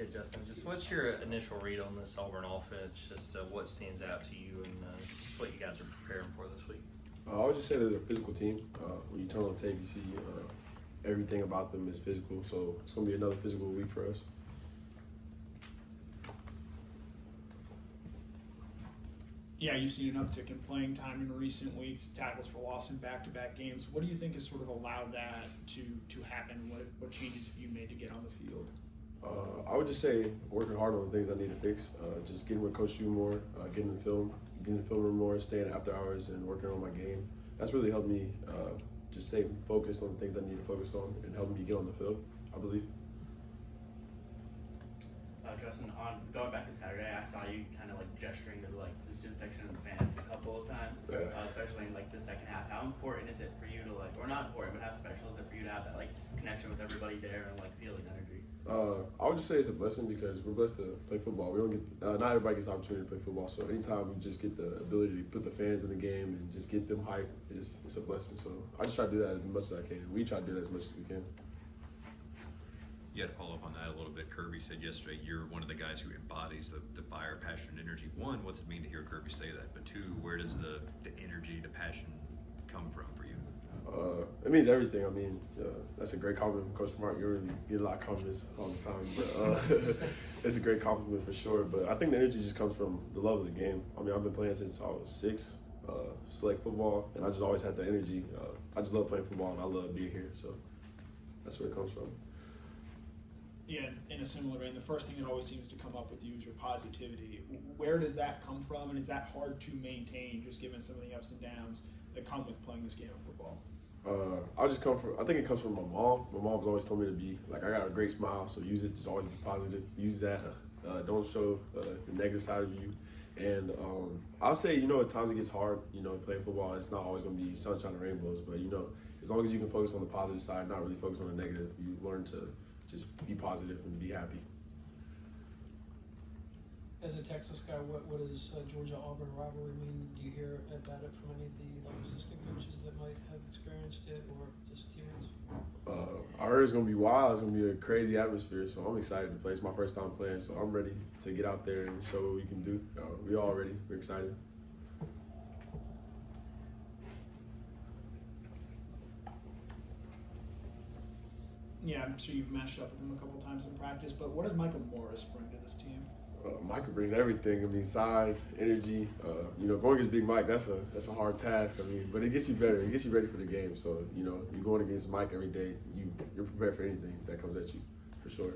Yeah, Justin, just what's your initial read on this Auburn offense? Just what stands out to you and just what you guys are preparing for this week? I would just say they're a physical team. When you turn on tape, you see everything about them is physical. So it's going to be another physical week for us. Yeah, you've seen an uptick in playing time in recent weeks, tackles for loss in back-to-back games. What do you think has sort of allowed that to happen? What changes have you made to get on the field? I would just say working hard on the things I need to fix. Just getting with Coach Shu more, getting in the film room more, staying after hours, and working on my game. That's really helped me just stay focused on the things I need to focus on and helping me get on the field, I believe. Justin, on going back to Saturday, I saw you kind of like gesturing to like the student section and the fans a couple of times, especially in like the second half. How important is it for you to like, or not important, but how special is it for you to have that like connection with everybody there and like feeling energy? I would just say it's a blessing because we're blessed to play football. We don't get not everybody gets the opportunity to play football. So anytime we just get the ability to put the fans in the game and just get them hyped, it's a blessing. So I just try to do that as much as I can. We try to do that as much as we can. You had to follow up on that a little bit. Kirby said yesterday you're one of the guys who embodies the fire, passion, and energy. One, what's it mean to hear Kirby say that? But two, where does the energy, the passion come from for you? It means everything. I mean, that's a great compliment from Coach Mark. You really get a lot of compliments all the time. But it's a great compliment for sure. But I think the energy just comes from the love of the game. I mean, I've been playing since I was 6, select football, and I just always had the energy. I just love playing football, and I love being here. So that's where it comes from. Yeah, in a similar vein, the first thing that always seems to come up with you is your positivity. Where does that come from, and is that hard to maintain, just given some of the ups and downs that come with playing this game of football? I think it comes from my mom. My mom's always told me to be, like, I got a great smile, so use it. Just always be positive. Use that. Don't show the negative side of you. And I'll say, at times it gets hard, playing football. It's not always going to be sunshine and rainbows, but, as long as you can focus on the positive side, not really focus on the negative, you learn to just be positive and be happy. As a Texas guy, what does Georgia-Auburn rivalry mean? Do you hear about it from any of the assistant coaches that might have experienced it, or just teammates? I heard it's going to be wild. It's going to be a crazy atmosphere, so I'm excited to play. It's my first time playing, so I'm ready to get out there and show what we can do. We're all ready. We're excited. Yeah, I'm sure you've matched up with him a couple times in practice, but what does Micah Morris bring to this team? Micah brings everything. I mean, size, energy. Going against Big Mike, that's a hard task. I mean, but it gets you better. It gets you ready for the game. So, you're going against Mike every day. You're prepared for anything that comes at you, for sure.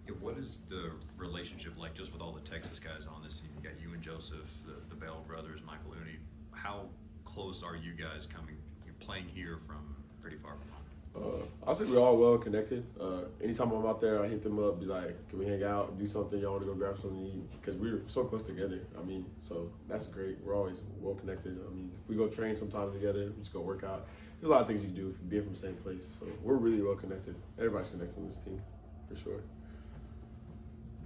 Yeah, what is the relationship like just with all the Texas guys on this team? You got you and Joseph, the Bell brothers, Michael Looney. How close are you guys coming? You're playing here from pretty far from home. I'll say we're all well connected. Anytime I'm out there, I hit them up, be like, can we hang out, do something, y'all want to go grab something to eat? Because we're so close together. I mean, so that's great. We're always well connected. I mean, if we go train sometimes together, we just go work out. There's a lot of things you can do from being from the same place. So we're really well connected. Everybody's connected on this team, for sure.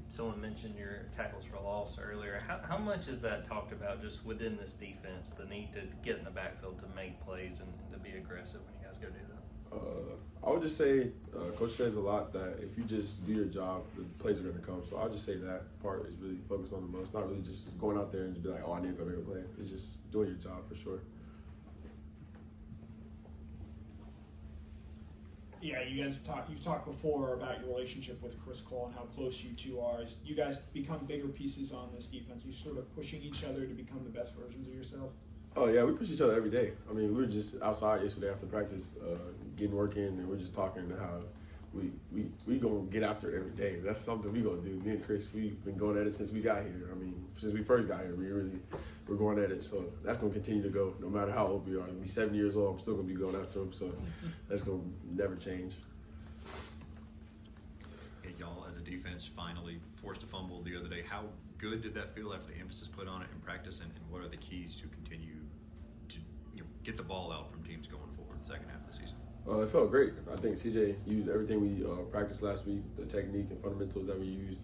Someone mentioned your tackles for loss earlier. How much is that talked about just within this defense, the need to get in the backfield to make plays and to be aggressive when you guys go do that? I would just say Coach says a lot that if you just do your job, the plays are going to come. So I'll just say that part is really focused on the most. Not really just going out there and just be like, I need to go make a play. It's just doing your job for sure. Yeah, you've talked before about your relationship with Chris Cole and how close you two are. As you guys become bigger pieces on this defense, you're sort of pushing each other to become the best versions of yourself. Oh, yeah, we push each other every day. I mean, we were just outside yesterday after practice, getting work in, and we're just talking how we going to get after it every day. That's something we going to do. Me and Chris, we've been going at it since we got here. I mean, since we first got here, we're going at it. So that's going to continue to go no matter how old we are. I'll be 7 years old, I'm still going to be going after him. So that's going to never change. Hey, y'all, as a defense, finally forced a fumble the other day. How good did that feel after the emphasis put on it in practice, and what are the keys to continue to get the ball out from teams going forward the second half of the season? It felt great. I think CJ used everything we practiced last week, the technique and fundamentals that we used.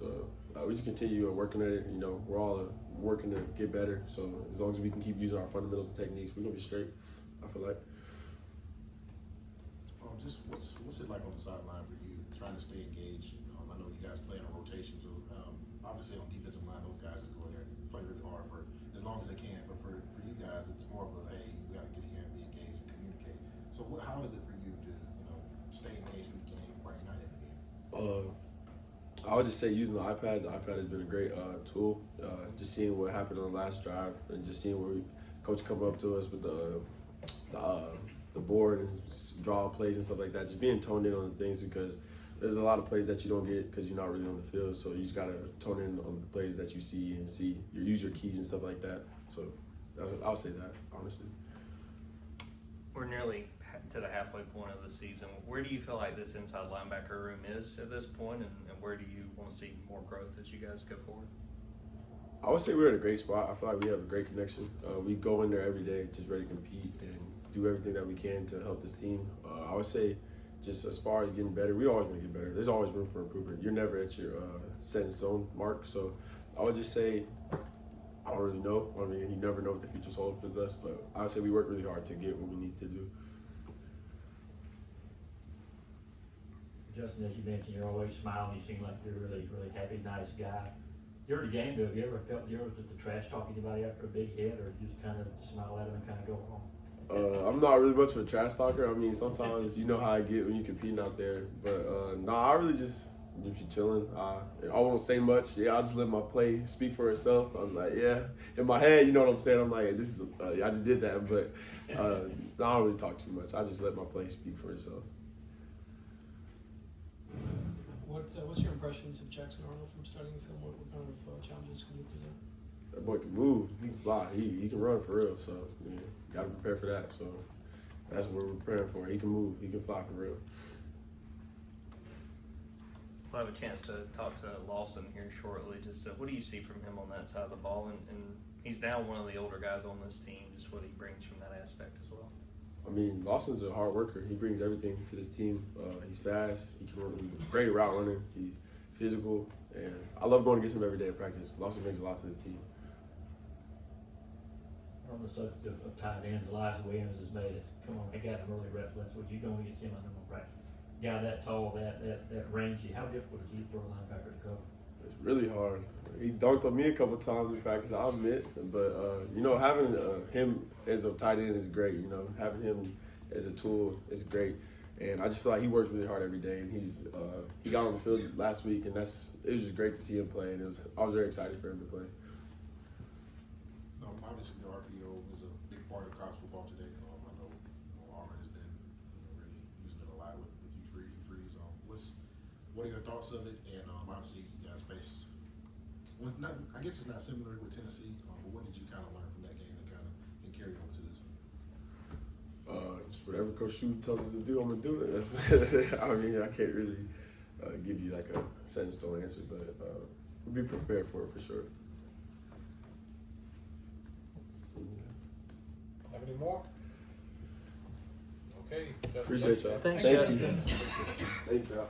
We just continue working at it. We're all working to get better. So as long as we can keep using our fundamentals and techniques, we're going to be straight, I feel like. Just what's it like on the sideline for you, trying to stay engaged? I know obviously on defensive line, those guys just go in there and play really hard for as long as they can. But for you guys, it's more of a, hey, we got to get in here and be engaged and communicate. So how is it for you to stay engaged in the game while you're not in the game? I would just say using the iPad. The iPad has been a great tool. Just seeing what happened on the last drive and just seeing where coach come up to us with the board and draw plays and stuff like that. Just being toned in on the things because there's a lot of plays that you don't get because you're not really on the field. So you just gotta tone in on the plays that you see and use your keys and stuff like that. So I'll say that honestly. We're nearly to the halfway point of the season. Where do you feel like this inside linebacker room is at this point, and where do you want to see more growth as you guys go forward? I would say we're in a great spot. I feel like we have a great connection. We go in there every day just ready to compete and do everything that we can to help this team. I would say just as far as getting better, we always want to get better. There's always room for improvement. You're never at your set in stone mark. So I would just say I don't really know. I mean, you never know what the future's holding for us, but I would say we work really hard to get what we need to do. Justin, as you mentioned, you're always smiling. You seem like you're a really, really happy, nice guy. During the game, though, have you ever felt just the trash talk anybody after a big hit, or you just kind of smile at them and kind of go home? I'm not really much of a trash talker. I mean, sometimes you know how I get when you're competing out there. But I really just, if you're chilling, I won't say much. Yeah, I'll just let my play speak for itself. I'm like, yeah. In my head, you know what I'm saying? I'm like, this is, I just did that. But I don't really talk too much. I just let my play speak for itself. What's your impressions of Jackson Arnold from studying film? What kind of challenges can you present? That boy can move. He can fly. He can run for real. So, yeah, got to prepare for that. So, that's what we're preparing for. He can move. He can fly for real. We'll have a chance to talk to Lawson here shortly. Just what do you see from him on that side of the ball? And he's now one of the older guys on this team. Just what he brings from that aspect as well. I mean, Lawson's a hard worker. He brings everything to this team. He's fast. He can run. He's a great route runner. He's physical, and I love going against him every day in practice. Lawson brings a lot to this team. On the subject of tight ends, Elijah Williams has made it. Come on, he got some early reps. What you going against him? I know practice. Guy that tall, that rangy. How difficult is he for a linebacker to cover? It's really hard. He dunked on me a couple times in practice, I'll admit. But, having him as a tight end is great. Having him as a tool is great. And I just feel like he works really hard every day. And he got on the field last week, and it was just great to see him play. And I was very excited for him to play. Obviously, the RPO was a big part of college football today. I know Auburn has been really using it a lot with you freeze. What are your thoughts of it? And obviously, you guys faced. I guess it's not similar with Tennessee, but what did you kind of learn from that game and kind of carry over to this one? Just whatever Coach Shu tells us to do, I'm gonna do it. I mean, I can't really give you like a set in stone answer, but we'll be prepared for it for sure. Have any more? Okay. Justin, Appreciate y'all. Thanks, Thank Justin. you. Thank y'all.